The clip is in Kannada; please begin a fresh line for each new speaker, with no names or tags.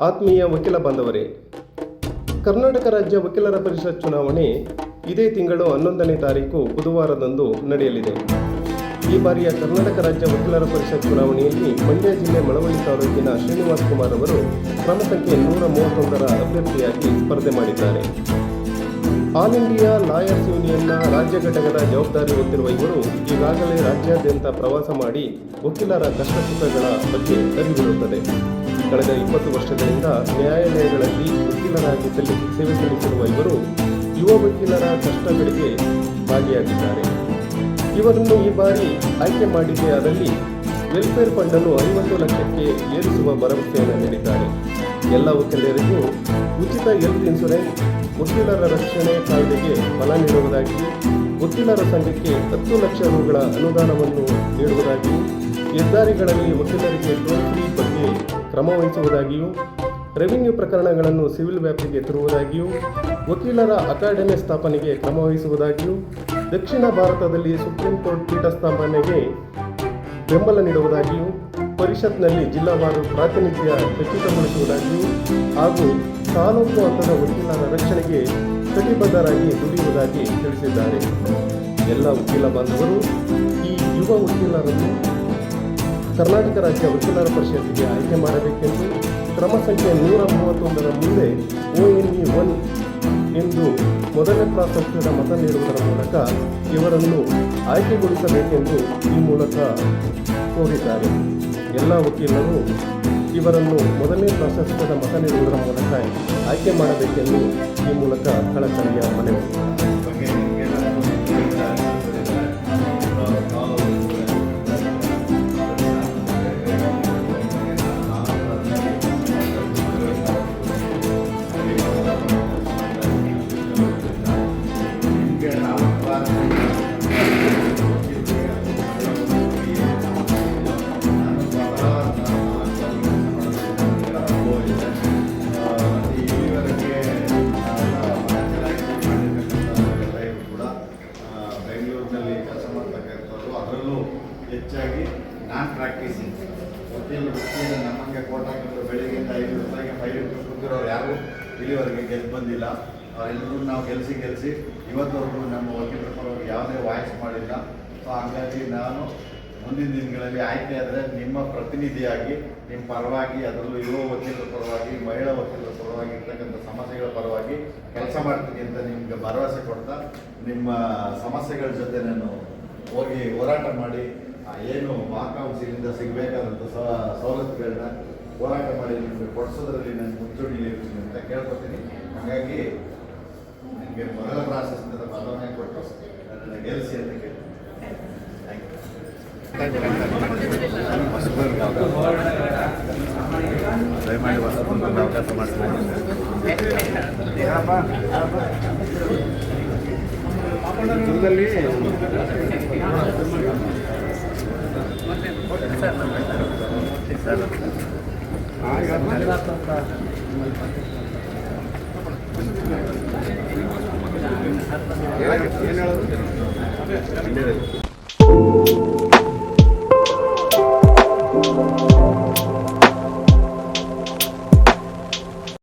ಆತ್ಮೀಯ ವಕೀಲ ಬಾಂಧವರೇ, ಕರ್ನಾಟಕ ರಾಜ್ಯ ವಕೀಲರ ಪರಿಷತ್ ಚುನಾವಣೆ ಇದೇ ತಿಂಗಳು 11ನೇ ತಾರೀಕು ಬುಧವಾರದಂದು ನಡೆಯಲಿದೆ. ಈ ಬಾರಿಯ ಕರ್ನಾಟಕ ರಾಜ್ಯ ವಕೀಲರ ಪರಿಷತ್ ಚುನಾವಣೆಯಲ್ಲಿ ಮಂಡ್ಯ ಜಿಲ್ಲೆ ಮಳವಳ್ಳಿ ತಾಲೂಕಿನ ಶ್ರೀನಿವಾಸ್ ಕುಮಾರ್ ಅವರು ಕ್ರಮ ಸಂಖ್ಯೆ 131ರ ಅಭ್ಯರ್ಥಿಯಾಗಿ ಸ್ಪರ್ಧೆ ಮಾಡಿದ್ದಾರೆ. ಆಲ್ ಇಂಡಿಯಾ ಲಾಯರ್ಸ್ ಯೂನಿಯನ್ನ ರಾಜ್ಯ ಘಟಕದ ಜವಾಬ್ದಾರಿ ಹೊತ್ತಿರುವ ಇವರು ಈಗಾಗಲೇ ರಾಜ್ಯಾದ್ಯಂತ ಪ್ರವಾಸ ಮಾಡಿ ವಕೀಲರ ಕಷ್ಟ ಸುಖಗಳ ಬಗ್ಗೆ ಅರಿವಿರುತ್ತದೆ. ಕಳೆದ 20 ವರ್ಷಗಳಿಂದ ನ್ಯಾಯಾಲಯಗಳಲ್ಲಿ ವಕೀಲರಾಗಿ ಸೇವೆ ಸಲ್ಲಿಸಿರುವ ಇವರು ಯುವ ವಕೀಲರ ಕಷ್ಟಗಳಿಗೆ ಭಾಗಿಯಾಗಿದ್ದಾರೆ. ಇವರನ್ನು ಈ ಬಾರಿ ಆಯ್ಕೆ ಮಾಡಿದ್ದೇ ಆದಲ್ಲಿ ವೆಲ್ಫೇರ್ ಫಂಡ್ ಅನ್ನು 50 ಲಕ್ಷಕ್ಕೆ ಏರಿಸುವ ಭರವಸೆಯನ್ನು ನೀಡಿದ್ದಾರೆ. ಎಲ್ಲ ವಕೀಲರಿಗೂ ಉಚಿತ ಹೆಲ್ತ್ ಇನ್ಶೂರೆನ್ಸ್, ವಕೀಲರ ರಕ್ಷಣೆ ಕಾಯ್ದೆಗೆ ಫಲ ನೀಡುವುದಾಗಿಯೂ, ವಕೀಲರ ಸಂಘಕ್ಕೆ 10 ಲಕ್ಷ ರುಗಳ ಅನುದಾನವನ್ನು ನೀಡುವುದಾಗಿಯೂ, ಹೆದ್ದಾರಿಗಳಲ್ಲಿ ವಕೀಲರಿಗೆ ಟೋಲ್ ಫ್ರೀ ಬಗ್ಗೆ ಕ್ರಮ ವಹಿಸುವುದಾಗಿಯೂ, ರೆವಿನ್ಯೂ ಪ್ರಕರಣಗಳನ್ನು ಸಿವಿಲ್ ವ್ಯಾಪ್ತಿಗೆ ತರುವುದಾಗಿಯೂ, ವಕೀಲರ ಅಕಾಡೆಮಿ ಸ್ಥಾಪನೆಗೆ ಕ್ರಮ ವಹಿಸುವುದಾಗಿಯೂ, ದಕ್ಷಿಣ ಭಾರತದಲ್ಲಿ ಸುಪ್ರೀಂ ಕೋರ್ಟ್ ಪೀಠ ಸ್ಥಾಪನೆಗೆ ಬೆಂಬಲ ನೀಡುವುದಾಗಿಯೂ, ಪರಿಷತ್ನಲ್ಲಿ ಜಿಲ್ಲಾವಾರು ಪ್ರಾತಿನಿಧ್ಯ ಖಚಿತಗೊಳಿಸುವುದಾಗಿಯೂ ಹಾಗೂ ತಾಲೂಕು ಹಂತದ ವಕೀಲರ ರಕ್ಷಣೆಗೆ ಕಟಿಬದ್ಧರಾಗಿ ದುಡಿಯುವುದಾಗಿ ತಿಳಿಸಿದ್ದಾರೆ. ಎಲ್ಲ ವಕೀಲ ಬಾಂಧವರು ಈ ಯುವ ವಕೀಲರನ್ನು ಕರ್ನಾಟಕ ರಾಜ್ಯ ವಕೀಲರ ಪರಿಷತ್ತಿಗೆ ಆಯ್ಕೆ ಮಾಡಬೇಕೆಂದು ಕ್ರಮ ಸಂಖ್ಯೆ 131ರ ಮುಂದೆ ONE 1 ಎಂದು ಮೊದಲನೇ ಪ್ರಾಶಸ್ತ್ಯದ ಮತ ನೀಡುವುದರ ಮೂಲಕ ಇವರನ್ನು ಆಯ್ಕೆಗೊಳಿಸಬೇಕೆಂದು ಈ ಮೂಲಕ ಕೋರಿದ್ದಾರೆ. ಎಲ್ಲ ವಕೀಲರು ಇವರನ್ನು ಮೊದಲನೇ ಪ್ರಾಶಸ್ತ್ಯದ ಮತ ನೀಡುವುದರ ಮೂಲಕ ಆಯ್ಕೆ ಮಾಡಬೇಕೆಂದು ಈ ಮೂಲಕ ಕಳಕಳಿಯ ಮನವಿ.
ಅದರಲ್ಲೂ ಹೆಚ್ಚಾಗಿ ನಾನ್ ಪ್ರಾಕ್ಟೀಸಿಂಗ್ ವಕೀಲ ವೃತ್ತಿಯನ್ನು ನಮಗೆ ಕೋಟ್ ಹಾಕಿದ್ರು ಬೆಳಗ್ಗೆಯಿಂದ 5 ರೂಪಾಯಿಗೆ 5 ರೂಪಾಯಿ ಕುಂದಿರೋರು ಯಾರು ಇಲ್ಲಿವರೆಗೆ ಗೆದ್ದು ಬಂದಿಲ್ಲ. ಅವರೆಲ್ಲರೂ ನಾವು ಗೆಲ್ಲಿಸಿ ಇವತ್ತವರೆಗೂ ನಮ್ಮ ವಕೀಲರ ಪರವಾಗಿ ಯಾವುದೇ ವಾಯ್ಸ್ ಮಾಡಿಲ್ಲ. ಸೊ ಹಾಗಾಗಿ ನಾನು ಮುಂದಿನ ದಿನಗಳಲ್ಲಿ ಆಯ್ಕೆ ಆದರೆ ನಿಮ್ಮ ಪ್ರತಿನಿಧಿಯಾಗಿ ನಿಮ್ಮ ಪರವಾಗಿ, ಅದರಲ್ಲೂ ಯುವ ವಕೀಲರ ಪರವಾಗಿ, ಮಹಿಳಾ ವಕೀಲರ ಪರವಾಗಿ ಇರ್ತಕ್ಕಂಥ ಸಮಸ್ಯೆಗಳ ಪರವಾಗಿ ಕೆಲಸ ಮಾಡ್ತೀನಿ ಅಂತ ನಿಮ್ಗೆ ಭರವಸೆ ಕೊಡ್ತಾ, ನಿಮ್ಮ ಸಮಸ್ಯೆಗಳ ಜೊತೆ ನಾನು ಹೋಗಿ ಹೋರಾಟ ಮಾಡಿ ಏನು ಮಹಾಕಾಂಕ್ಷೆಯಿಂದ ಸಿಗಬೇಕಾದಂಥ ಸವಲತ್ತುಗಳನ್ನ ಹೋರಾಟ ಮಾಡಿ ನಿಮಗೆ ಕೊಡಿಸೋದ್ರಲ್ಲಿ ನಾನು ಮುಂಚೂಣಿಲಿರ್ತೀನಿ ಅಂತ ಕೇಳ್ಕೊತೀನಿ. ಹಾಗಾಗಿ ನನಗೆ ಮೊದಲ ಪ್ರಾಶಸ್ತ್ಯದ ಪದವನ್ನೇ ಕೊಟ್ಟು ನನ್ನನ್ನು ಗೆಲ್ಲಿಸಿ ಅಂತ ಕೇಳ್ತೀನಿ. ದಯಮಾಡಿ ಹೊಸದೊಂದು ಅವಕಾಶ ಮಾಡ್ತೀನಿ. ಏನು ಹೇಳೋದು?